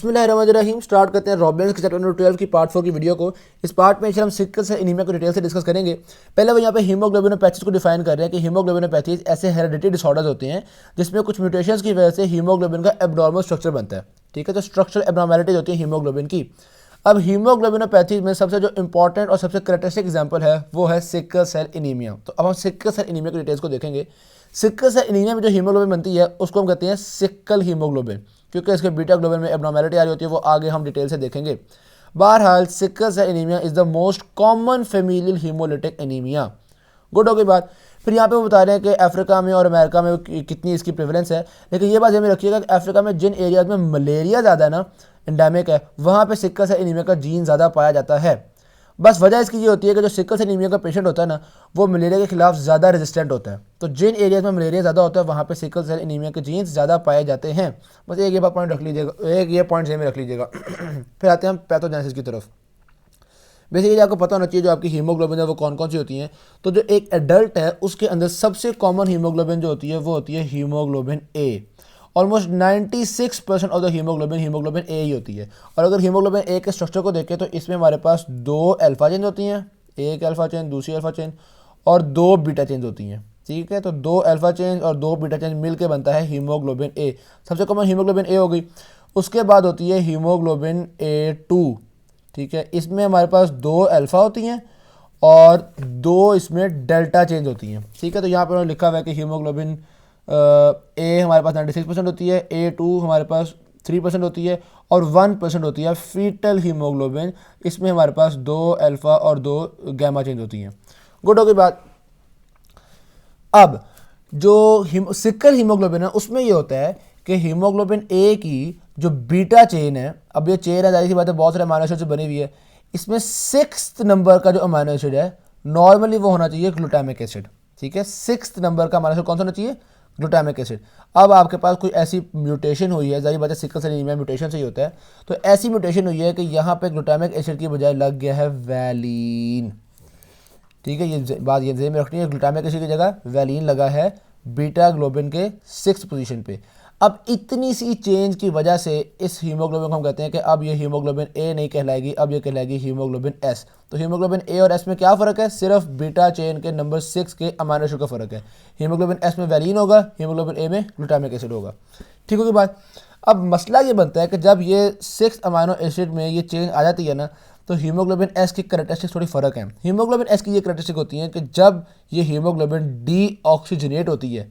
बिस्मिल्लाहिर्रहमानिर्रहीम। स्टार्ट करते हैं रॉबलेंस के चैप्टर नंबर 12 की पार्ट 4 की वीडियो को। इस पार्ट में हम सिक्ल सेल एनीमिया को डिटेल से डिस्कस करेंगे। पहले वो यहाँ पे हीमोग्लोबिनोपैथीज को डिफाइन कर रहे हैं कि हीमोग्लोबिनोपैथीज ऐसे हेरिडिटी डिसऑर्डर्स होते हैं जिसमें कुछ म्यूटेशंस की वजह से हीमोग्लोबिन का एब्नॉर्मल स्ट्रक्चर बनता है। ठीक है, तो स्ट्रक्चरल एब्नॉर्मैलिटीज होती है हीमोग्लोबिन की। अब हीमोग्लोबिनोपैथीज में सबसे जो इंपॉर्टेंट और सबसे करेक्टरिस्टिक एग्जांपल है वो है सिकल सेल एनीमिया। तो अब हम सिकल सेल एनीमिया की डिटेल्स को देखेंगे। सिकल सेल एनीमिया में जो हीमोग्लोबिन बनती है उसको हम कहते हैं सिकल हीमोग्लोबिन, क्योंकि इसके बीटा ग्लोबिन में एब्नॉर्मैलिटी आ रही होती है, वो आगे हम डिटेल से देखेंगे। बहरहाल sickle cell anaemia is the most common familial haemolytic anaemia. Good हो गई बात। फिर यहाँ पे वो बता रहे हैं कि अफ्रीका में और अमेरिका में कितनी इसकी प्रेवलेंस है, लेकिन ये बात हमें रखिएगा कि अफ्रीका में जिन एरियाज में मलेरिया ज़्यादा है ना, एंडेमिक है, वहाँ पे सिकल सेल एनीमिया का जीन ज़्यादा पाया जाता है। बस वजह इसकी ये होती है कि जो सिकल सेल एनीमिया का पेशेंट होता है ना, वो मलेरिया के खिलाफ ज़्यादा रेजिस्टेंट होता है। तो जिन एरियाज में मलेरिया ज़्यादा होता है वहाँ पे सिकल सेल एनीमिया के जीन्स ज़्यादा पाए जाते हैं। बस एक ये पॉइंट रख लीजिएगा, एक ये पॉइंट में रख लीजिएगा। फिर आते हैं हम पैथोजेनेसिस की तरफ। बेसिकली आपको पता होना चाहिए जो आपकी हीमोग्लोबिन है वो कौन कौन सी होती हैं। तो जो एक एडल्ट है उसके अंदर सबसे कॉमन हीमोग्लोबिन जो होती है वो होती है haemoglobin A. Almost 96% of the haemoglobin A ही होती है। और अगर हीमोग्लोबिन ए के स्ट्रक्चर को देखें तो इसमें हमारे पास 2 अल्फा चेन होती हैं, एक अल्फा चेन, दूसरी अल्फा चेन, और 2 बीटा चेन होती हैं। ठीक है, तो 2 अल्फा चेन और 2 बीटा चेन मिलकर बनता है हीमोग्लोबिन ए। सबसे कॉमन हीमोग्लोबिन ए हो गई। उसके बाद होती है हीमोग्लोबिन A2। ठीक है, इसमें हमारे पास 2 अल्फा होती हैं और 2 इसमें डेल्टा चेंज होती हैं। ठीक है, तो यहाँ पर लिखा हुआ है कि हीमोग्लोबिन ए हमारे पास 96% होती है, A2 हमारे पास 3% होती है और 1% होती है फीटल हीमोग्लोबिन। इसमें हमारे पास 2 अल्फा और 2 गैमा चेंज होती हैं। गुड हो गई बात। अब जो सिकल हीमोग्लोबिन है उसमें ये होता है कि हीमोग्लोबिन ए की जो बीटा चेन है, अब ये चेन है, जाहिर सी बात है बहुत सारे अमीनो एसिड से बनी हुई है, इसमें 6th नंबर का जो अमीनो एसिड है नॉर्मली वो होना चाहिए ग्लूटामिक एसिड। ठीक है, 6th नंबर का अमीनो एसिड कौन सा होना चाहिए? Glutamic acid. अब आपके पास कोई ऐसी म्यूटेशन हुई है, जाहिर बात है सिकल सेल एनीमिया म्यूटेशन से ही होता है, तो ऐसी म्यूटेशन हुई है कि यहाँ पे ग्लूटामिक एसिड की बजाय लग गया है वैलीन। ठीक है, ये बात ये ध्यान में रखनी है, ग्लूटामिक एसिड की जगह वैलीन लगा है बीटा ग्लोबिन के 6th पोजीशन पे। अब इतनी सी चेंज की वजह से इस हीमोग्लोबिन को हम कहते हैं कि अब ये हीमोग्लोबिन ए नहीं कहलाएगी, अब ये कहलाएगी हीमोग्लोबिन एस। तो हीमोग्लोबिन ए और एस में क्या फ़र्क है? सिर्फ बीटा चेन के नंबर 6 के अमीनो एसिड का फ़र्क है। हीमोग्लोबिन एस में वैलीन होगा, हीमोग्लोबिन ए में ग्लूटामिक एसिड होगा। ठीक होगी बात। अब मसला ये बनता है कि जब ये 6 अमीनो एसिड में ये चेंज आ जाती है ना, तो हीमोग्लोबिन एस की करैक्टरिस्टिक थोड़ी फ़र्क है। हीमोग्लोबिन एस की ये करैक्टरिस्टिक होती है कि जब ये हीमोग्लोबिन डीऑक्सीजनेट होती है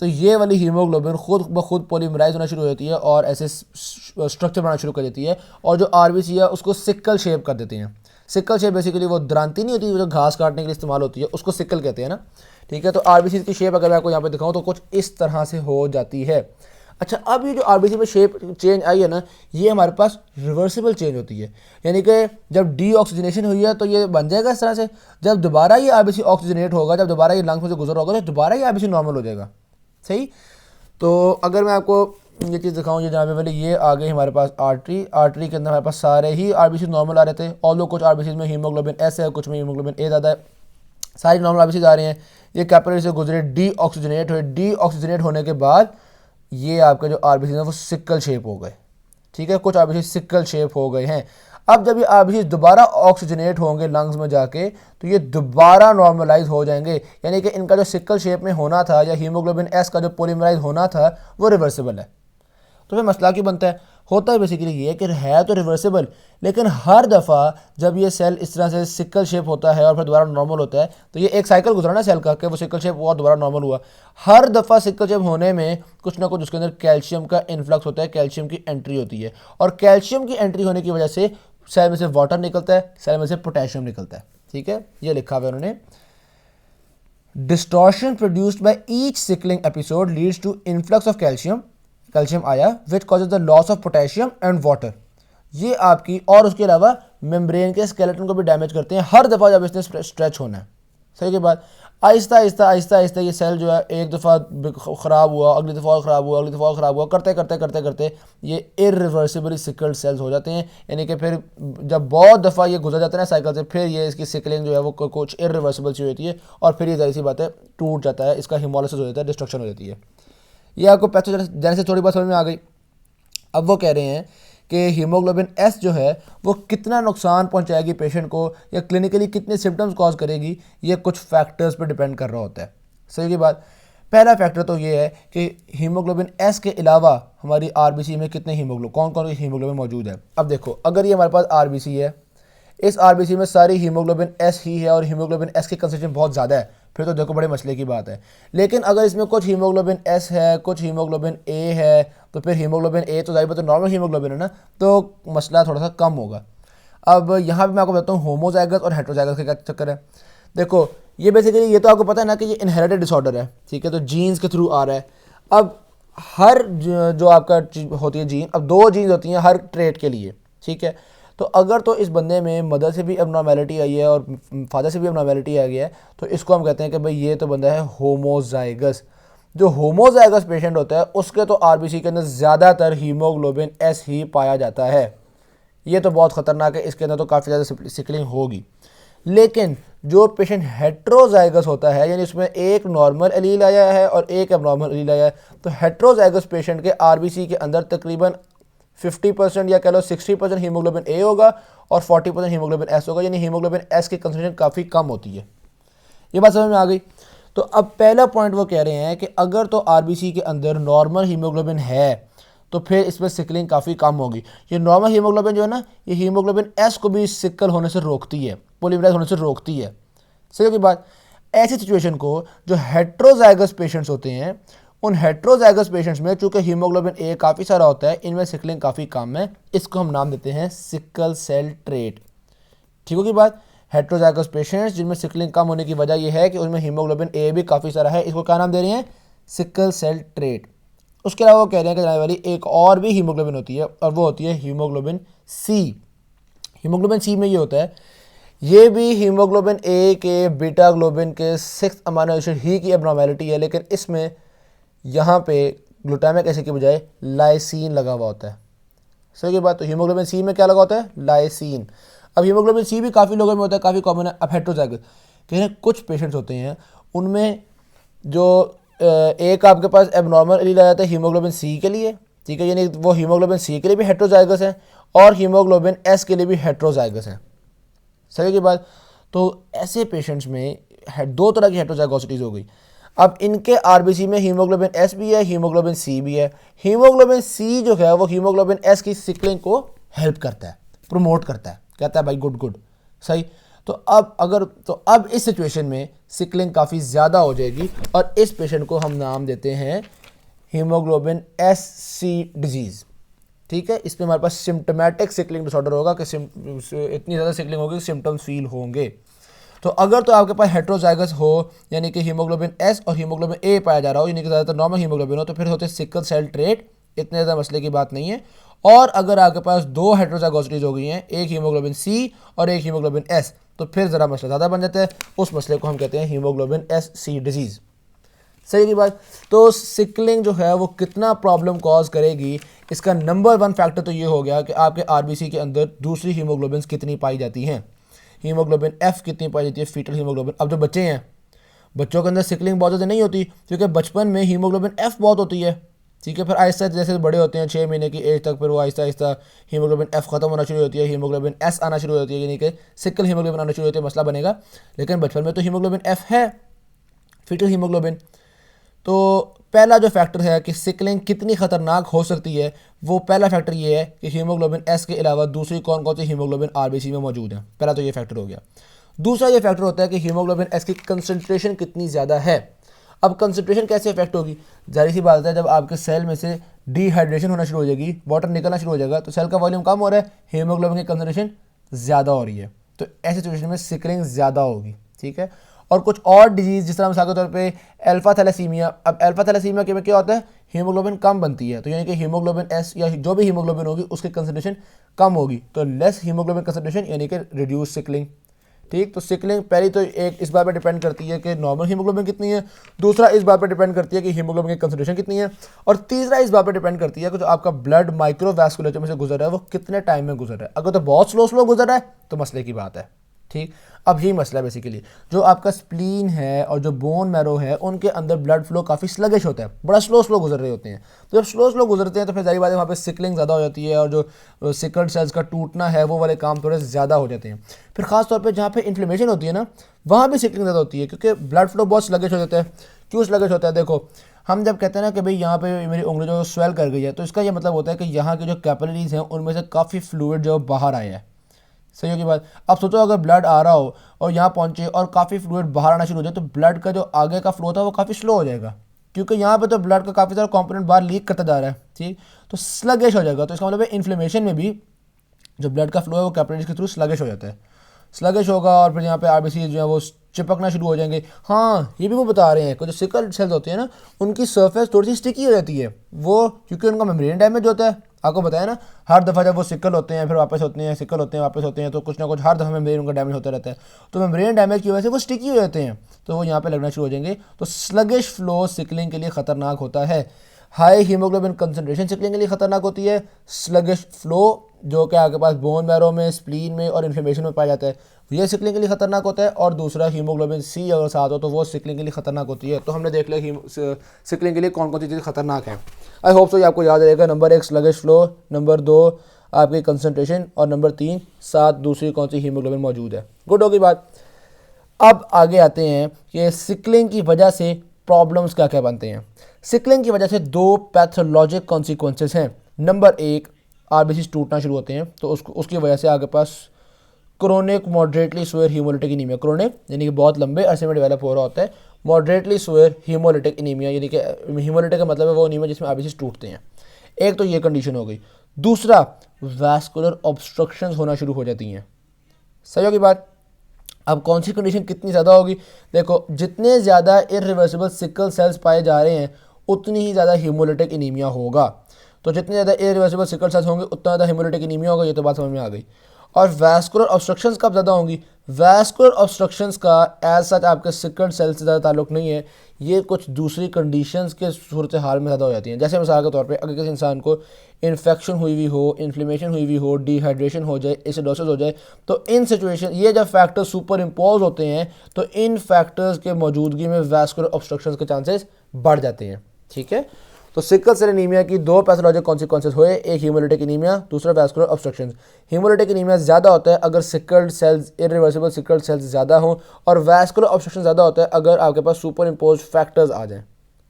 तो ये वाली हीमोग्लोबिन खुद ब खुद पॉलीमराइज होना शुरू हो जाती है और ऐसे स्ट्रक्चर बनाना शुरू कर देती है, और जो आरबीसी है उसको सिकल शेप कर देते हैं। सिकल शेप बेसिकली वो द्रांति नहीं होती जो घास काटने के लिए इस्तेमाल होती है, उसको सिकल कहते हैं ना। ठीक है, तो आरबीसी की शेप अगर मैं आपको यहाँ पे दिखाऊँ तो कुछ इस तरह से हो जाती है। अच्छा, अब ये जो आरबीसी में शेप चेंज आई है ना, ये हमारे पास रिवर्सिबल चेंज होती है, यानी कि जब डीऑक्सीजनेशन हुई है तो ये बन जाएगा इस तरह से। जब दोबारा ये आरबीसी ऑक्सीजनेट होगा, जब दोबारा ये लंग्स में से गुजर होगा तो दोबारा ये आरबीसी नॉर्मल हो जाएगा। सही। तो अगर मैं आपको ये चीज़ दिखाऊँ, ये जहाँ पे ये आ गई हमारे पास आर्टरी के अंदर हमारे पास सारे ही आरबीसी नॉर्मल आ रहे थे। ऑल्दो कुछ आरबीसी में हीमोग्लोबिन एस है, कुछ में हीमोग्लोबिन ए ज़्यादा है, सारी नॉर्मल आरबीसी आ रही हैं। ये कैपिलरी से गुजरे, डीऑक्सीजनेट हुए, डीऑक्सीजनेट होने के बाद ये आपके जो आरबीसी है वो सिकल शेप हो गए। ठीक है, कुछ आरबीसी सिकल शेप हो गए हैं। अब जब ये आरबीसी दोबारा ऑक्सीजनेट होंगे लंग्स में जाके तो ये दोबारा नॉर्मलाइज हो जाएंगे, यानी कि इनका जो सिकल शेप में होना था या हीमोग्लोबिन एस का जो पॉलीमराइज होना था वो रिवर्सिबल है। तो फिर मसला क्यों बनता है? होता है बेसिकली ये कि है तो रिवर्सिबल, लेकिन हर दफ़ा जब ये सेल इस तरह से सिकल शेप होता है और फिर दोबारा नॉर्मल होता है, तो ये एक साइकिल गुजरा ना सेल का कि वो सिकल शेप हुआ दोबारा नॉर्मल हुआ। हर दफ़ा सिकल शेप होने में कुछ ना कुछ उसके अंदर कैल्शियम का इन्फ्लक्स होता है, कैल्शियम की एंट्री होती है, और कैल्शियम की एंट्री होने की वजह से सेल में से वाटर निकलता है, सेल में से पोटेशियम निकलता है। ठीक है, ये लिखा हुआ है उन्होंने। Distortion produced by each sickling episode leads to influx of calcium आया which causes the loss of potassium and water. ये आपकी और उसके अलावा मेम्ब्रेन के स्केलेटन को भी डैमेज करते हैं हर दफ़ा जब इसने स्ट्रेच होना है। सही के बाद आहिस्ता आहिस्ता आहिस्ता आहिस्ता ये सेल जो है एक दफ़ा ख़राब हुआ, अगली दफ़ा और ख़राब हुआ, अगली दफ़ा और ख़राब हुआ, करते करते करते करते ये इरिवर्सिबली सिकल्ड सेल्स हो जाते हैं। यानी कि फिर जब बहुत दफ़ा ये गुजर जाता है ना साइकिल से, फिर ये इसकी सिकलिंग जो है वो कुछ इरिवर्सिबल सी होती है और फिर ये जाहिर सी बात है टूट जाता है, इसका हिमोलिसिस हो जाता है, डिस्ट्रक्शन हो जाती है। ये आपको पैथोजेनेसिस से थोड़ी बात समझ में आ गई। अब वो कह रहे हैं कि हीमोग्लोबिन एस जो है वो कितना नुकसान पहुंचाएगी पेशेंट को या क्लिनिकली कितने सिम्टम्स कॉज करेगी, ये कुछ फैक्टर्स पर डिपेंड कर रहा होता है। सही की बात। पहला फैक्टर तो ये है कि हीमोग्लोबिन एस के अलावा हमारी आरबीसी में कितने कौन कौन हीमोग्लोबिन मौजूद है। अब देखो, अगर ये हमारे पास आरबीसी है, इस आरबीसी में सारी हीमोग्लोबिन एस ही है और हीमोग्लोबिन एस की कंसंट्रेशन बहुत ज़्यादा है, फिर तो देखो बड़े मसले की बात है। लेकिन अगर इसमें कुछ हीमोग्लोबिन एस है, कुछ हीमोग्लोबिन ए है, तो फिर हीमोग्लोबिन ए तो जाहिर बात है नॉर्मल हीमोग्लोबिन है ना, तो मसला थोड़ा सा कम होगा। अब यहाँ पे मैं आपको बताता हूँ होमोजाइगस और हेट्रोजाइगस का क्या चक्कर है। देखो ये बेसिकली ये तो आपको पता है ना कि ये इनहेरिटेड डिसऑर्डर है, ठीक है, तो जीन्स के थ्रू आ रहा है। अब हर जो आपका होती है जीन, अब 2 जीन्स होती हैं हर ट्रेट के लिए, ठीक है। तो अगर तो इस बंदे में मदर से भी एबनॉर्मेलिटी आई है और फादर से भी एबनॉर्मेलिटी आ गया है, तो इसको हम कहते हैं कि भाई ये तो बंदा है होमोजाइगस। जो होमोजाइगस पेशेंट होता है उसके तो आरबीसी के अंदर ज़्यादातर हीमोग्लोबिन एस ही पाया जाता है। ये तो बहुत ख़तरनाक है, इसके अंदर तो काफ़ी ज़्यादा सिकलिंग होगी। लेकिन जो पेशेंट हेट्रोजाइगस होता है, यानी उसमें एक नॉर्मल एलील आया है और एक एबनॉर्मल एलील आया है, तो हेट्रोजाइगस पेशेंट के आरबीसी के अंदर तकरीबन 50% या कह लो 60% हीमोग्लोबिन ए होगा और 40% हीमोग्लोबिन एस होगा, यानी हीमोग्लोबिन एस की कंसंट्रेशन काफ़ी कम होती है। ये बात समझ में आ गई। तो अब पहला पॉइंट वो कह रहे हैं कि अगर तो आरबीसी के अंदर नॉर्मल हीमोग्लोबिन है तो फिर इसमें सिकलिंग काफ़ी कम होगी। ये नॉर्मल हीमोग्लोबिन जो है ना, ये हीमोग्लोबिन एस को भी सिकल होने से रोकती है, पॉलीमराइज होने से रोकती है। सही की बात। ऐसी सिचुएशन को जो हेट्रोजाइगस पेशेंट्स होते हैं, उन हेट्रोजाइगस पेशेंट्स में चूंकि हीमोग्लोबिन ए काफ़ी सारा होता है, इनमें सिकलिंग काफ़ी कम है, इसको हम नाम देते हैं सिकल सेल ट्रेट। ठीक होगी बात। हेट्रोजाइगस पेशेंट्स जिनमें सिकलिंग कम होने की वजह यह है कि उनमें हीमोग्लोबिन ए भी काफ़ी सारा है, इसको क्या नाम दे रहे हैं, सिकल सेल ट्रेट। उसके अलावा वो कह रहे हैं कि जाने वाली एक और भी हीमोग्लोबिन होती है और वो होती है हीमोग्लोबिन सी। हीमोग्लोबिन सी में ये होता है, ये भी हीमोग्लोबिन ए के बीटा ग्लोबिन के 6 अमाइनो एसिड ही की एबनॉर्मेलिटी है, लेकिन इसमें यहाँ पे ग्लूटामिक एसिड के बजाय लाइसीन लगा हुआ होता है। सही की बात। तो हीमोग्लोबिन सी में क्या लगा होता है, लाइसीन। अब हीमोग्लोबिन सी भी काफ़ी लोगों में होता है, काफ़ी कॉमन है। अब हेट्रोजाइगस कह रहे हैं कुछ पेशेंट्स होते हैं उनमें जो एक आपके पास एबनॉर्मल एलील आ जाता है हीमोग्लोबिन सी के लिए, ठीक है, यानी वो हीमोग्लोबिन सी के लिए भी हेट्रोजाइगस है और हीमोग्लोबिन एस के लिए भी हेट्रोजाइगस है। सही की बात। तो ऐसे पेशेंट्स में 2 तरह की हेट्रोजाइगोसिटीज़ हो गई। अब इनके आरबीसी में हीमोग्लोबिन एस भी है, हीमोग्लोबिन सी भी है। हीमोग्लोबिन सी जो है वो हीमोग्लोबिन एस की सिकलिंग को हेल्प करता है, प्रमोट करता है, कहता है भाई गुड गुड। सही। तो अब इस सिचुएशन में सिकलिंग काफ़ी ज़्यादा हो जाएगी और इस पेशेंट को हम नाम देते हैं हीमोग्लोबिन एस सी डिजीज़। ठीक है। इसमें हमारे पास सिम्टोमेटिक सिकलिंग डिसऑर्डर होगा कि इतनी ज़्यादा सिकलिंग होगी कि सिम्टम्स फील होंगे। तो अगर तो आपके पास हेट्रोजाइगस हो, यानी कि हीमोग्लोबिन एस और हीमोग्लोबिन ए पाया जा रहा हो, यानी कि ज़्यादातर नॉर्मल हीमोग्लोबिन हो, तो फिर होते सिकल सेल ट्रेट, इतने ज़्यादा मसले की बात नहीं है। और अगर आपके पास 2 हेट्रोजाइगोसिटीज हो गई हैं, एक हीमोग्लोबिन सी और एक हीमोग्लोबिन एस, तो फिर ज़रा मसला ज़्यादा बन जाता है। उस मसले को हम कहते हैं हीमोग्लोबिन एस सी डिजीज़। सही की बात। तो सिकलिंग जो है वो कितना प्रॉब्लम कॉज करेगी, इसका नंबर 1 फैक्टर तो ये हो गया कि आपके आरबीसी के अंदर दूसरी हीमोग्लोबिन कितनी पाई जाती हैं। हीमोग्लोबिन एफ कितनी पाई जाती है, फीटल हीमोग्लोबिन। अब जो बच्चे हैं, बच्चों के अंदर सिकलिंग बहुत ज़्यादा नहीं होती क्योंकि बचपन में हीमोग्लोबिन एफ बहुत होती है, ठीक है। फिर आहिस्ता जैसे बड़े होते हैं 6 महीने की एज तक, फिर वो आहिस्ता आहिस्ता हीमोग्लोबिन एफ खत्म होना शुरू होती है, हीमोग्लोबिन एस आना शुरू होती है, यानी कि सिकल हीमोग्लोबिन आना शुरू होती है, मसला बनेगा। लेकिन बचपन में तो हीमोग्लोबिन एफ है, फीटल हीमोग्लोबिन। तो पहला जो फैक्टर है कि सिकलिंग कितनी ख़तरनाक हो सकती है, वो पहला फैक्टर ये है कि हीमोग्लोबिन एस के अलावा दूसरी कौन कौन सी हीमोग्लोबिन आरबीसी में मौजूद है। पहला तो ये फैक्टर हो गया। दूसरा ये फैक्टर होता है कि हीमोग्लोबिन एस की कंसंट्रेशन कितनी ज़्यादा है। अब कंसंट्रेशन कैसे इफेक्ट होगी, जाहिर सी बात है, जब आपके सेल में से डिहाइड्रेशन होना शुरू हो जाएगी, वाटर निकलना शुरू हो जाएगा, तो सेल का वॉल्यूम कम हो रहा है, हीमोग्लोबिन की कंसंट्रेशन ज़्यादा हो रही है, तो ऐसी सिचुएशन में सिकलिंग ज़्यादा होगी। ठीक है। और कुछ और डिजीज़ जिस तरह मिसाल के तौर पे अल्फा थैलेसीमिया। अब अल्फा थैलेसीमिया के में क्या होता है, हीमोग्लोबिन कम बनती है, तो यानी कि हीमोग्लोबिन एस या जो भी हीमोग्लोबिन होगी उसकी कंसंट्रेशन कम होगी, तो लेस हीमोग्लोबिन कंसंट्रेशन यानी कि रिड्यूस सिकलिंग। ठीक। तो सिकलिंग पहली तो एक इस बात पर डिपेंड करती है कि नॉर्मल हीमोग्लोबिन कितनी है, दूसरा इस बात पर डिपेंड करती है कि हीमोग्लोबिन की कंसंट्रेशन कितनी है, और तीसरा इस बात पर डिपेंड करती है कि जो आपका ब्लड माइक्रोवैस्कुलेचर में से गुजर रहा है वो कितने टाइम में गुजर रहा है। अगर तो बहुत स्लो गुजर रहा है तो मसले की बात है। ठीक, अब यही मसला है बेसिकली, जो आपका स्प्लीन है और जो बोन मैरो है उनके अंदर ब्लड फ्लो काफ़ी स्लगिश होता है, बड़ा स्लो गुजर रहे होते हैं। तो जब स्लो गुजरते हैं तो फिर जारी बात है वहाँ पे सिकलिंग ज़्यादा हो जाती है और जो सिकल्ड सेल्स का टूटना है वो वाले काम थोड़े ज़्यादा हो जाते हैं। फिर ख़ास तौर पे जहाँ पे इन्फ्लेमेशन होती है ना, वहाँ भी सिकलिंग ज़्यादा होती है, क्योंकि ब्लड फ्लो बहुत स्लगिश हो जाता है। क्यों स्लगिश होता है? देखो, हम जब कहते हैं ना कि भाई यहाँ पे मेरी उंगली जो स्वेल कर गई है, तो इसका ये मतलब होता है कि यहाँ की जो कैपिलरीज हैं उनमें से काफ़ी फ्लूइड जो बाहर आया है। सही होगी बात। अब सोचो अगर ब्लड आ रहा हो और यहाँ पहुँचे और काफ़ी फ्लूइड बाहर आना शुरू हो जाए, तो ब्लड का जो आगे का फ्लो था वो काफ़ी स्लो हो जाएगा, क्योंकि यहाँ पे तो ब्लड का काफ़ी सारा कंपोनेंट बाहर लीक करता जा रहा है। ठीक, तो स्लगिश हो जाएगा। तो इसका मतलब है इन्फ्लेमेशन में भी जो ब्लड का फ्लो है वो कैपिलरीज के थ्रू स्लगिश हो जाता है, स्लगिश होगा और फिर यहाँ पे आरबीसी जो है वो चिपकना शुरू हो जाएंगे। हाँ, ये भी वो बता रहे हैं कि जो सिकल सेल्स होती है ना, उनकी सरफेस थोड़ी सी स्टिकी हो जाती है, वो क्योंकि उनका मेम्ब्रेन डैमेज होता है। आपको बताया ना, हर दफ़ा जब वो सिकल होते हैं फिर वापस होते हैं, सिकल होते हैं वापस होते हैं, तो कुछ ना कुछ हर दफ़ा मेम्ब्रेन उनका डैमेज होता रहता है। तो मेम्ब्रेन डैमेज की वजह से वो स्टिकी हो जाते हैं, तो वो यहाँ पे लगना शुरू हो जाएंगे। तो स्लगिश फ्लो सिकलिंग के लिए ख़तरनाक होता है। हाई हीमोग्लोबिन कंसनट्रेशन सिकलिंग के लिए ख़तरनाक होती है। स्लगिश फ्लो जो कि आपके पास बोन मैरो में, स्प्लीन में और इन्फ्लेमेशन में पाया जाता है, ये सिकलिंग के लिए ख़तरनाक होता है। और दूसरा हीमोग्लोबिन सी अगर साथ हो तो वो सिकलिंग के लिए ख़तरनाक होती है। तो हमने देख लिया सिकलिंग के लिए कौन कौन सी चीज़ ख़तरनाक है। आई होप सो ये आपको याद रहेगा। नंबर 1 स्लगिश फ्लो, नंबर 2 आपकी कंसनट्रेशन और नंबर 3 साथ दूसरी कौन सी हीमोग्लोबिन मौजूद है। गुड होगी बात। अब आगे आते हैं कि सिकलिंग की वजह से प्रॉब्लम्स क्या क्या बनते हैं। सिकलिंग की वजह से 2 पैथोलॉजिक कॉन्सिक्वेंसेस हैं। नंबर 1, आरबीसी टूटना शुरू होते हैं, तो उसकी वजह से आगे पास chronic moderately severe haemolytic anaemia, chronic यानी कि बहुत लंबे अरसे में डेवलप हो रहा होता है, मॉडरेटली स्वेयर हीमोलिटिक एनीमिया यानी कि हीमोलिटिक का मतलब है वो एनीमिया जिसमें आरबीसी टूटते हैं। एक तो ये कंडीशन हो गई। दूसरा, वैस्कुलर ऑब्स्ट्रक्शंस होना शुरू हो जाती हैं। सही होगी बात। अब कौन सी कंडीशन कितनी ज़्यादा होगी? देखो, जितने ज़्यादा इरिवर्सिबल सिकल सेल्स पाए जा रहे हैं उतनी ही ज़्यादा हीमोलिटिक एनीमिया होगा। तो जितने ज़्यादा इरिवर्सिबल सिकल सेल्स होंगे उतना ज़्यादा हीमोलिटिक एनीमिया होगा। ये तो बात समझ में आ गई। और वैस्कुलर ऑब्स्ट्रक्शंस कब ज़्यादा होंगी? वैस्कुलर ऑब्स्ट्रक्शंस का एज सच आपके सिकल सेल से ज़्यादा ताल्लुक नहीं है, ये कुछ दूसरी कंडीशंस के सूरत हाल में ज़्यादा हो जाती हैं। जैसे मिसाल के तौर पे अगर किसी इंसान को इन्फेक्शन हुई हुई हो, इन्फ्लेमेशन हुई हुई हो, डिहाइड्रेशन हो जाए, एसिडोसिस हो जाए, तो इन सिचुएशन ये जब फैक्टर्स सुपर इम्पोज होते हैं तो इन फैक्टर्स के मौजूदगी में वैस्कुलर ऑब्स्ट्रक्शंस के चांसेस बढ़ जाते हैं। ठीक है, तो सिकल सेल एनीमिया की 2 पैथोलॉजिक कॉन्सिक्वेंसेस हुए, एक हीमोलिटिक एनीमिया, दूसरा वैस्कुलर ऑब्स्ट्रक्शन। हीमोलिटिक एनीमिया ज़्यादा होता है अगर sickled cells, irreversible sickled cells ज़्यादा हों, और वैस्कुलर ऑब्स्ट्रक्शन ज़्यादा होता है अगर आपके पास सुपर इम्पोज फैक्टर्स आ जाएँ।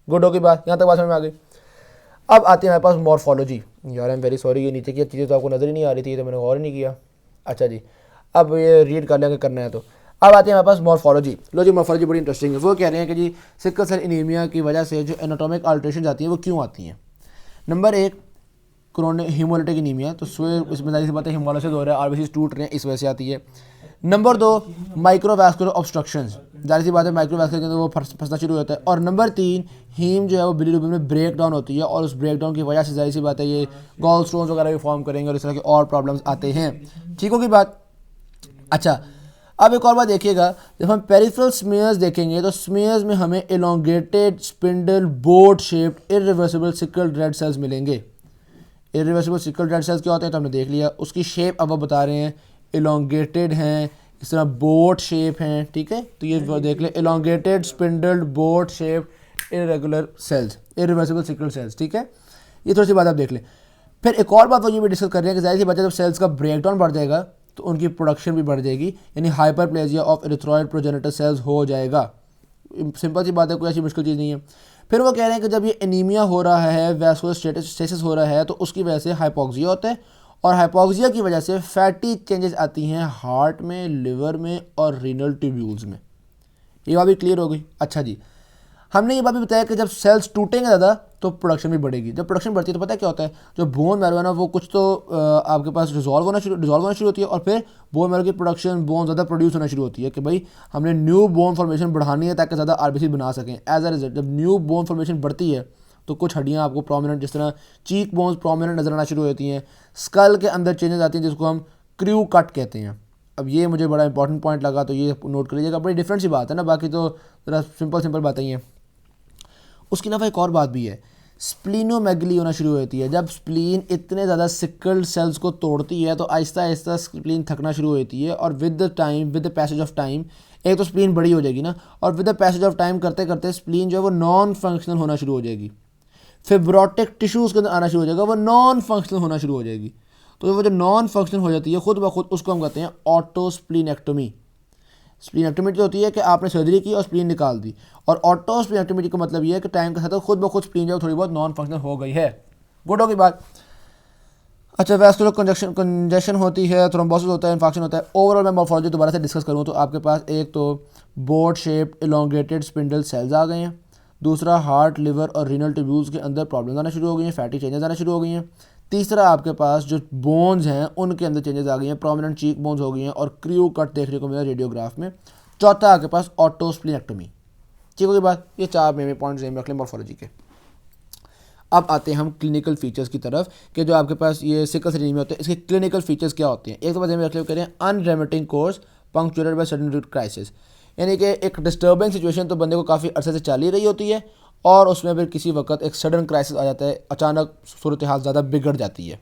गुड होगी बात, यहाँ तक बात समझ में आ गई। अब आती है हमारे पास मॉर्फोलॉजी। यार आई एम वेरी सॉरी, ये नीचे की चीज़ें तो आपको नज़र ही नहीं आ रही थी, तो मैंने गौर ही नहीं किया। अच्छा जी, अब ये रीड कर लेंगे, करना है तो। अब आते हैं हमारे पास मॉर्फोलॉजी। लो जी, मॉर्फोलॉजी बड़ी इंटरेस्टिंग है। वो कह रहे हैं कि जी सिकल सेल एनीमिया की वजह से जो एनाटॉमिक अल्टरेशन आती है वो क्यों आती हैं। नंबर 1, क्रोनिक हीमोलिटिक एनीमिया, तो इसमें जाहिर सी बात है हीमोलाइसिस हो रहा है, आरबीसी टूट रहे हैं, इस वजह से आती है। नंबर 2, माइक्रोवैस्कुलर ऑब्स्ट्रक्शंस, जाहिर सी बात है माइक्रोवैस्कुलर के अंदर वो फंसना शुरू होता है। और नंबर 3, हीम जो है वो बिलीरुबिन में ब्रेक डाउन होती है, और उस ब्रेक डाउन की वजह से जाहिर सी बात है ये गॉल स्टोन्स वगैरह भी फॉर्म करेंगे और इस तरह के और प्रॉब्लम्स आते हैं। ठीक होगी बात। अच्छा, अब एक और बात देखिएगा, जब हम पेरिफेरल स्मीयर्स देखेंगे तो स्मीयर्स में हमें elongated spindle board shaped irreversible sickle red cells मिलेंगे। इरिवर्सिबल सिकल रेड सेल्स क्या होते हैं तो हमने देख लिया, उसकी शेप अब वो बता रहे हैं, एलोंगेटेड हैं, इस तरह बोट शेप हैं। ठीक है, तो ये देख लें, elongated spindled boat shape irregular cells, irreversible sickle cells. ठीक है, ये थोड़ी सी बात आप देख लें। फिर एक और बात वो ये भी डिस्कस कर रहे हैं कि जाहिर सी बात है जब सेल्स का ब्रेकडाउन बढ़ जाएगा तो उनकी प्रोडक्शन भी बढ़ जाएगी, यानी hyperplasia of erythroid progenitor cells हो जाएगा। सिंपल सी बात है, कोई ऐसी मुश्किल चीज़ नहीं है। फिर वो कह रहे हैं कि जब ये एनीमिया हो रहा है, वैस्कुलर स्टेसिस हो रहा है, तो उसकी वजह से हाइपोक्सिया होता है, और हाइपोक्सिया की वजह से फैटी चेंजेस आती हैं हार्ट में, लिवर में और रीनल ट्यूब्यूल्स में। ये बात भी क्लियर हो गई। अच्छा जी, हमने ये बात भी बताया कि जब सेल्स टूटेंगे ज़्यादा तो प्रोडक्शन भी बढ़ेगी। जब प्रोडक्शन बढ़ती है तो पता है क्या होता है, जो बोन मैरो है ना वो कुछ तो आपके पास डिजॉल्व होना शुरू होती है, और फिर बोन मैरो की प्रोडक्शन, बोन ज़्यादा प्रोड्यूस होना शुरू होती है कि भाई हमने न्यू बोन फॉर्मेशन बढ़ानी है ताकि ज़्यादा आरबीसी बना सकें। एज अ रिजल्ट जब न्यू बोन फॉर्मेशन बढ़ती है तो कुछ हड्डियाँ आपको प्रोमिनेंट, जिस तरह चीक बोन्स प्रोमिनेंट नजर आना शुरू होती हैं, स्कल के अंदर चेंजेस आती हैं जिसको हम क्रू कट कहते हैं। अब ये मुझे बड़ा इंपॉर्टेंट पॉइंट लगा, तो ये नोट कर लीजिएगा। बड़ी डिफरेंट सी बात है ना, बाकी तो ज़रा सिंपल बातें ही हैं। उसके अलावा एक और बात भी है, स्प्लीनोमेगली होना शुरू होती है। जब स्प्लीन इतने ज़्यादा सिकल सेल्स को तोड़ती है तो आहिस्ता आहिस्ता स्प्लीन थकना शुरू होती है, और with the time, with the passage of time, एक तो स्प्लीन बड़ी हो जाएगी ना, और with the passage of time करते करते स्प्लीन जो है वो नॉन फंक्शनल होना शुरू हो जाएगी। फिब्रोटिक टिश्यू उसके अंदर आना शुरू हो जाएगा, वो नॉन फंक्शनल होना शुरू हो जाएगी। तो वो जो नॉन फंक्शनल हो जाती है खुद ब खुद, उसको हम कहते हैं ऑटोस्प्लीनेक्टोमी। स्प्लीनेक्टोमी जो होती है कि आपने सर्जरी की और स्प्लीन निकाल दी, और ऑटो स्प्लीनेक्टोमी का मतलब ये है कि टाइम के साथ खुद ब खुद स्प्लीन जो थोड़ी बहुत नॉन फंक्शनल हो गई है। गुड होगी बात। अच्छा, वैस्कुलर कंजेशन होती है, थ्रोम्बोसिस होता है, इन्फेक्शन होता है। ओवरऑल मैं मॉर्फोलॉजी दोबारा से डिस्कस करूँ तो आपके पास एक तो boat shaped elongated spindle cells आ गए हैं। दूसरा, हार्ट, लिवर और रीनल ट्यूब्यूल्स के अंदर प्रॉब्लम्स आना शुरू हो गई हैं, फैटी चेंजेस आना शुरू हो गई हैं। तीसरा, आपके पास जो बोन्स हैं उनके अंदर चेंजेस आ गई हैं, प्रोमिनेंट चीक बोन्स हो गई हैं और क्रू कट देखने को मिला रेडियोग्राफ में। चौथा, आपके पास ऑटोस्प्लीनेक्टोमी। ठीक होगी बात। ये 4 मेन पॉइंट्स रख लें मॉर्फोलॉजी के। अब आते हैं हम क्लिनिकल फीचर्स की तरफ कि जो आपके पास ये सिकल सेल एनीमिया होते हैं, इसके क्लिनिकल फीचर्स क्या होते हैं। एक तो बात रख ले करें, unremitting course punctuated by sudden crisis, यानी कि एक डिस्टर्बिंग सिचुएशन तो बंदे को काफ़ी अरसे से चल ही रही होती है, और उसमें फिर किसी वक्त एक सडन क्राइसिस आ जाता है, अचानक सूरत हाल ज़्यादा बिगड़ जाती है।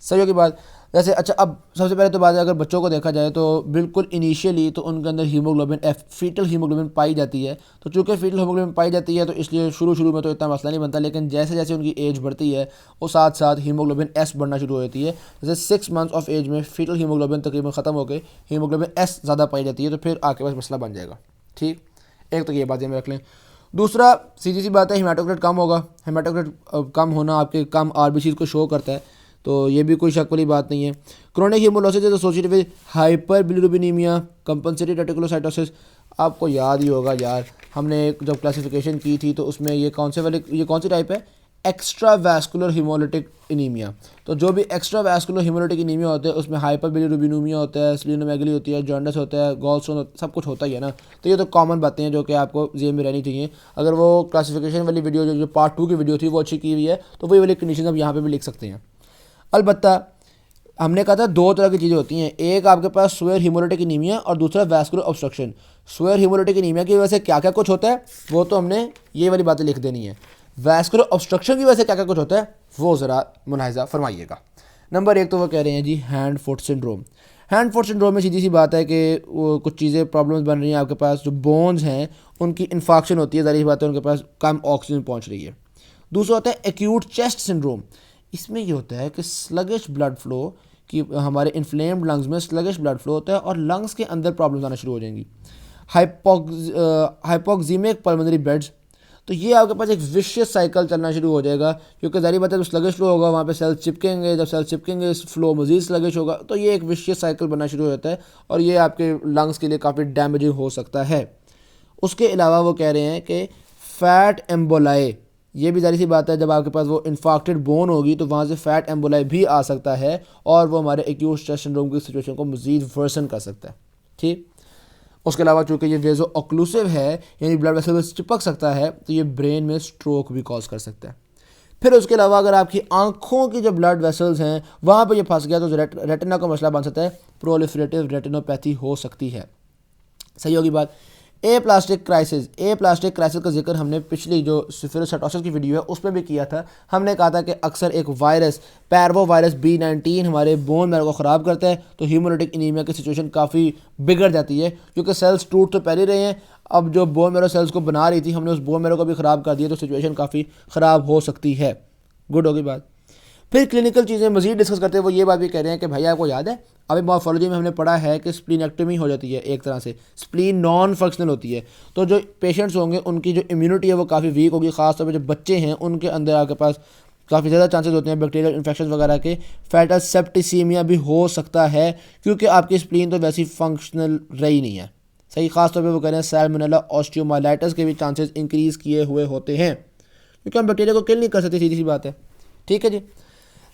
सही होगी बात। जैसे अच्छा, अब सबसे पहले तो बात है, अगर बच्चों को देखा जाए तो बिल्कुल इनिशियली तो उनके अंदर हीमोग्लोबिन एफ, फीटल हीमोग्लोबिन पाई जाती है। तो चूँकि फीटल हीमोग्लोबिन पाई जाती है तो इसलिए शुरू में तो इतना मसला नहीं बनता, लेकिन जैसे जैसे उनकी एज बढ़ती है वो साथ साथ हीमोग्लोबिन एस बढ़ना शुरू होती है। जैसे 6 मंथ्स ऑफ एज में फीटल हीमोग्लोबिन तकरीबन ख़त्म होकर हीमोग्लोबिन एस ज़्यादा पाई जाती है, तो फिर आके पास मसला बन जाएगा। ठीक, एक तो ये बात में रख लें। दूसरा, सीधी सी बात है, हेमाटोक्रिट कम होगा। हेमाटोक्रिट कम होना आपके कम आरबीसीज़ को शो करता है, तो ये भी कोई शक वाली बात नहीं है। Chronic haemolysis is associated with hyperbilirubinaemia, compensated reticulocytosis. आपको याद ही होगा यार, हमने जब क्लासिफिकेशन की थी तो उसमें ये कौन सी टाइप है, एक्स्ट्रा वैस्कुलर हीमोलिटिक एनीमिया। तो जो भी एक्स्ट्रा वैस्कुलर हीमोलिटिक एनीमिया होता है उसमें हाइपर बिलिरुबिनीमिया होता है, स्प्लीनोमेगली होती है, जॉन्डिस होता है, गॉलस्टोन, सब कुछ होता ही है ना। तो ये तो कॉमन बातें हैं जो कि आपको जेब में रहनी चाहिए। अगर वो क्लासिफिकेशन वाली वीडियो जो पार्ट 2 की वीडियो थी वो अच्छी की हुई है तो वही वाली कंडीशन अब यहाँ पर भी लिख सकते हैं। अलबत्ता हमने कहा था 2 तरह की चीज़ें होती हैं, एक आपके पास स्वेयर हीमोलिटिक एनीमिया और दूसरा vascular obstruction. Swear haemolytic anaemia की वजह से क्या क्या कुछ होता है वो तो हमने ये वाली बातें लिख देनी है। वैस्कुलर ऑब्स्ट्रक्शन की वजह से क्या क्या कुछ होता है वो ज़रा मुलाहिजा फरमाइएगा। नंबर 1 तो वो कह रहे हैं जी hand foot syndrome. Hand foot syndrome में सीधी सी बात है कि वो कुछ चीज़ें प्रॉब्लम्स बन रही हैं, आपके पास जो बोन्स हैं उनकी इन्फेक्शन होती है, ज़ाहिर सी बात है उनके पास कम ऑक्सीजन पहुँच रही है। दूसरा होता है एक्यूट चेस्ट सिंड्रोम। इसमें ये होता है कि स्लगिश ब्लड फ्लो कि हमारे इन्फ्लेम्ड लंग्स में स्लगिश ब्लड फ्लो होता है और लंग्स के अंदर प्रॉब्लम्स आना शुरू हो जाएंगी। हाइपोक्सीमिक पल्मोनरी बेड्स, तो ये आपके पास एक विशियस साइकिल चलना शुरू हो जाएगा, क्योंकि ज़ाहिर बात है जब स्लगिश फ्लो होगा वहाँ पे सेल्स चिपकेंगे, जब सेल्स चिपकेंगे फ्लो मज़ीद स्लगिश होगा, तो ये एक विशियस साइकिल बनना शुरू हो जाता है और ये आपके लंग्स के लिए काफ़ी डैमेजिंग हो सकता है। उसके अलावा वो कह रहे हैं कि फैट एम्बोलाई, ये भी ज़ाहिर सी बात है जब आपके पास वो इन्फेक्टेड बोन होगी तो वहाँ से फैट एम्बोलाई भी आ सकता है और वो हमारे एक्यूट स्ट्रेस सिंड्रोम की सिचुएशन को मज़ीद वर्सन कर सकता है। ठीक, उसके अलावा चूँकि ये वेजो ऑक्लूसिव है यानी ब्लड वेसल चिपक सकता है तो ये ब्रेन में स्ट्रोक भी कॉज कर सकता है। फिर उसके अलावा अगर आपकी आंखों की जो ब्लड वेसल्स हैं वहाँ पर ये फंस गया तो रेटिना का मसला बन सकता है, प्रोलिफरेटिव रेटिनोपैथी हो सकती है। सही होगी बात। ए प्लास्टिक क्राइसिस का जिक्र हमने पिछली जो सिफिलिस की वीडियो है उसमें भी किया था। हमने कहा था कि अक्सर एक वायरस पैरवो वायरस B19 हमारे बोन मैरो को ख़राब करता है, तो हीमोलिटिक एनीमिया की सिचुएशन काफ़ी बिगड़ जाती है क्योंकि सेल्स टूट तो पहले रहे हैं, अब जो बोन मैरो सेल्स को बना रही थी हमने उस बोन मैरो को भी ख़राब कर दिया, तो सिचुएशन काफ़ी ख़राब हो सकती है। गुड होगी बात। फिर क्लिनिकल चीज़ें मज़ीद डिस्कस करते हैं, वो ये बात भी कह रहे हैं कि भाई आपको याद है अभी मॉर्फोलॉजी में हमने पढ़ा है कि स्प्लीनेक्टोमी हो जाती है, एक तरह से स्प्लीन नॉन फंक्शनल होती है, तो जो पेशेंट्स होंगे उनकी जो इम्यूनिटी है वो काफ़ी वीक होगी, ख़ासतौर पर जो बच्चे हैं उनके अंदर आपके पास काफ़ी ज़्यादा चांसेस होते हैं बैक्टीरियल इन्फेक्शन वगैरह के। फैटल सेप्टिसीमिया भी हो सकता है क्योंकि आपकी स्प्लीन तो वैसी फंक्शनल रही नहीं है। सही, ख़ासतौर पर वो कह रहे हैं सैल्मोनेला ऑस्टियोमाइलाइटिस के भी चांसेस इंक्रीज़ किए हुए होते हैं क्योंकि हम बैक्टीरिया को किल नहीं कर सकते, सीधी सी बात है। ठीक है जी।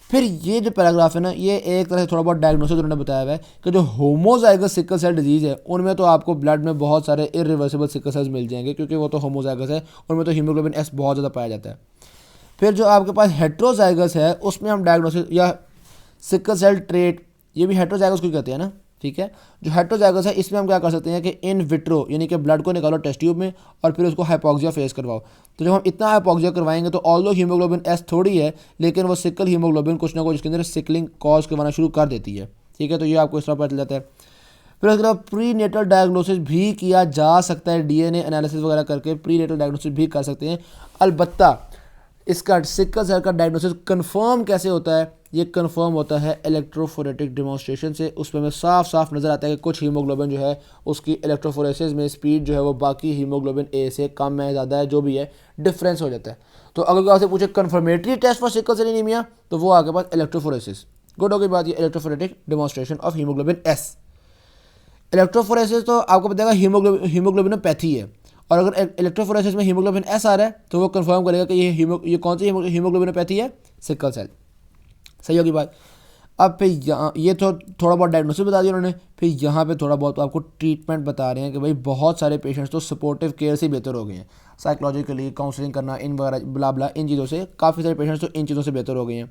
फिर ये जो पैराग्राफ है ना ये एक तरह से थोड़ा बहुत डायग्नोसिस उन्होंने बताया हुआ है कि जो होमोजाइगस सिकल सेल डिजीज़ है उनमें तो आपको ब्लड में बहुत सारे इरिवर्सिबल सिकल सेल्स मिल जाएंगे क्योंकि वो तो होमोजाइगस है, उनमें तो हीमोग्लोबिन एस बहुत ज़्यादा पाया जाता है। फिर जो आपके पास हेट्रोजाइगस है उसमें हम डायग्नोसिस या सिकल सेल ट्रेट, ये भी हेट्रोजाइगस को कहते हैं ना, ठीक है। जो हेटेरोजाइगस है इसमें हम क्या कर सकते हैं कि इन विट्रो यानी कि ब्लड को निकालो टेस्ट ट्यूब में और फिर उसको हाइपोक्सिया फेस करवाओ। तो जब हम इतना हाइपोक्सिया करवाएंगे तो ऑल्दो हीमोग्लोबिन एस थोड़ी है, लेकिन वो सिकल हीमोग्लोबिन कुछ ना कुछ इसके अंदर सिकलिंग कॉज करवाना शुरू कर देती है। ठीक है, तो ये आपको इस तरह पता चल जाता है। फिर उसके बाद प्री नेटल डायग्नोसिस भी किया जा सकता है, डीएनए एनालिसिस वगैरह करके प्री नेटल डायग्नोसिस भी कर सकते हैं। अलबत्ता इसका सिकल सेल का डायग्नोसिस कंफर्म कैसे होता है? ये कंफर्म होता है इलेक्ट्रोफोरेटिक डिमॉन्स्ट्रेशन से। उसमें साफ साफ नज़र आता है कि कुछ हीमोग्लोबिन जो है उसकी इलेक्ट्रोफोरेसिस में स्पीड जो है वो बाकी हीमोग्लोबिन ए से कम है, ज़्यादा है, जो भी है डिफरेंस हो जाता है। तो अगर आपसे पूछे confirmatory test for sickle cell anaemia तो वो आपके पास इलेक्ट्रोफोरेसिस। गुड हो गई बात, ये electrophoretic demonstration of haemoglobin S. Electrophoresis तो आपको बताएगा हीमोग्लोबिनोपैथी है, और अगर इलेक्ट्रोफोरेसिस में हीमोग्लोबिन एस आ रहा है तो वो कंफर्म करेगा कि ये कौन सी हीमोग्लोबिनोपैथी है? Sickle cell. सही होगी बात। अब फिर यहाँ ये तो थोड़ा बहुत डायग्नोसिस बता दिया उन्होंने, फिर यहाँ पे थोड़ा बहुत आपको ट्रीटमेंट बता रहे हैं कि भाई बहुत सारे पेशेंट्स तो सपोर्टिव केयर से बेहतर हो गए हैं, साइकोलॉजिकली काउंसलिंग करना इन वगैरह ब्ला ब्ला इन चीज़ों से काफ़ी सारे पेशेंट्स तो इन चीज़ों से बेहतर हो गए हैं।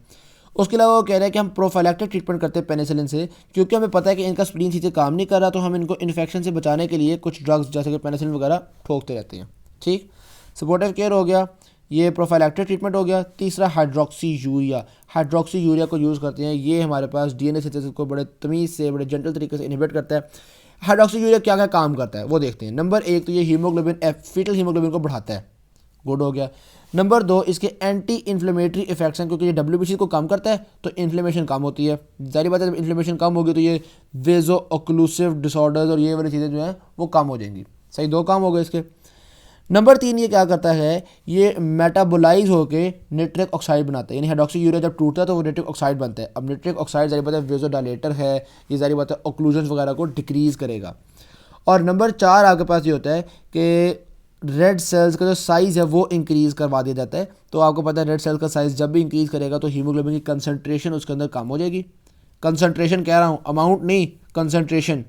उसके अलावा वो कह रहे हैं कि हम प्रोफाइलैक्टिक ट्रीटमेंट करते हैं पेनिसिलिन से, क्योंकि हमें पता है कि इनका स्प्लीन ठीक से काम नहीं कर रहा, तो हम इनको इन्फेक्शन से बचाने के लिए कुछ ड्रग्स जैसे कि पेनिसिलिन वगैरह ठोकते रहते हैं। ठीक, सपोर्टिव केयर हो गया, ये प्रोफाइलैक्टिक ट्रीटमेंट हो गया। तीसरा हाइड्रोक्सी यूरिया को यूज़ करते हैं। ये हमारे पास डीएनए सिंथेसिस को बड़े तमीज़ से बड़े जेंटल तरीके से इनहिबिट करता है। हाइड्रोक्सी यूरिया क्या क्या काम करता है वो देखते हैं। नंबर 1 तो ये हीमोग्लोबिन एफ फीटल हीमोग्लोबिन को बढ़ाता है, गुड हो गया। नंबर 2 इसके एंटी इन्फ्लेमेटरी इफेक्ट्स हैं, क्योंकि ये WBC को कम करता है तो इन्फ्लेमेशन कम होती है। जारी बात है जब इन्फ्लेमेशन कम होगी तो ये वेजो ओक्लूसिव डिसऑर्डर्स और ये वाली चीज़ें जो हैं वो कम हो जाएंगी। सही, 2 काम हो गए इसके। नंबर 3 ये क्या करता है, ये मेटाबोलाइज होके नाइट्रिक ऑक्साइड बनाता है, यानी हाइड्रोक्सी यूरिया जब टूटता है तो वो नाइट्रिक ऑक्साइड बनता है। अब नाइट्रिक ऑक्साइड जारी बात है वेजोडाइलेटर है, ये जारी बात है ऑक्लूजन वगैरह को डिक्रीज़ करेगा। और नंबर 4 आपके पास ये होता है कि रेड सेल्स का जो साइज़ है वो इंक्रीज़ करवा दिया जाता है। तो आपको पता है रेड सेल का साइज़ जब भी इंक्रीज़ करेगा तो हीमोग्लोबिन की कंसनट्रेशन उसके अंदर कम हो जाएगी। कंसनट्रेशन कह रहा हूँ, अमाउंट नहीं, कंसनट्रेशन।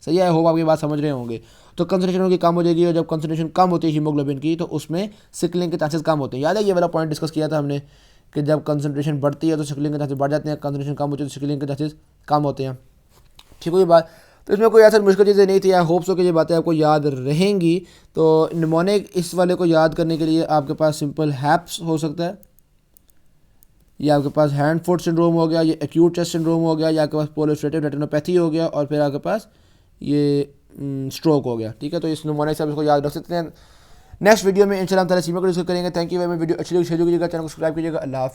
सही है, होप आपकी बात समझ रहे होंगे। तो कंसनट्रेशन उनकी कम हो जाएगी, और जब कंसनट्रेशन कम होती है हीमोग्लोबिन की तो उसमें सिकलिंग के चांसेस कम होते हैं। याद है ये वाला पॉइंट डिस्कस किया था हमने कि जब कंसनट्रेशन बढ़ती है तो सिकलिंग के चांसेस बढ़ जाते हैं, कंसनट्रेशन कम होती है तो सिकलिंग के चांसेस कम होते हैं। ठीक हुई बात। तो इसमें कोई ऐसा मुश्किल चीज़ें नहीं थी। आई होप सो कि ये बातें आपको याद रहेंगी। तो निमोनिक इस वाले को याद करने के लिए आपके पास सिंपल हैप्स हो सकता है, ये आपके पास हैंड फुट सिंड्रोम हो गया, ये एक्यूट चेस्ट सिंड्रोम हो गया, या आपके पास प्रोलिफरेटिव रेटिनोपैथी हो गया, और फिर आपके पास ये स्ट्रोक हो गया। ठीक है, तो इस निमोनिक से आप इसको याद रख सकते हैं। नेक्स्ट वीडियो में इंशाल्लाह ताला सीमा को डिस्कस करेंगे। Thank you very much. Video अच्छी लगी शेयर कीजिएगा, चैनल को सब्सक्राइब कीजिएगा। अल्लाह हाफ़िज़।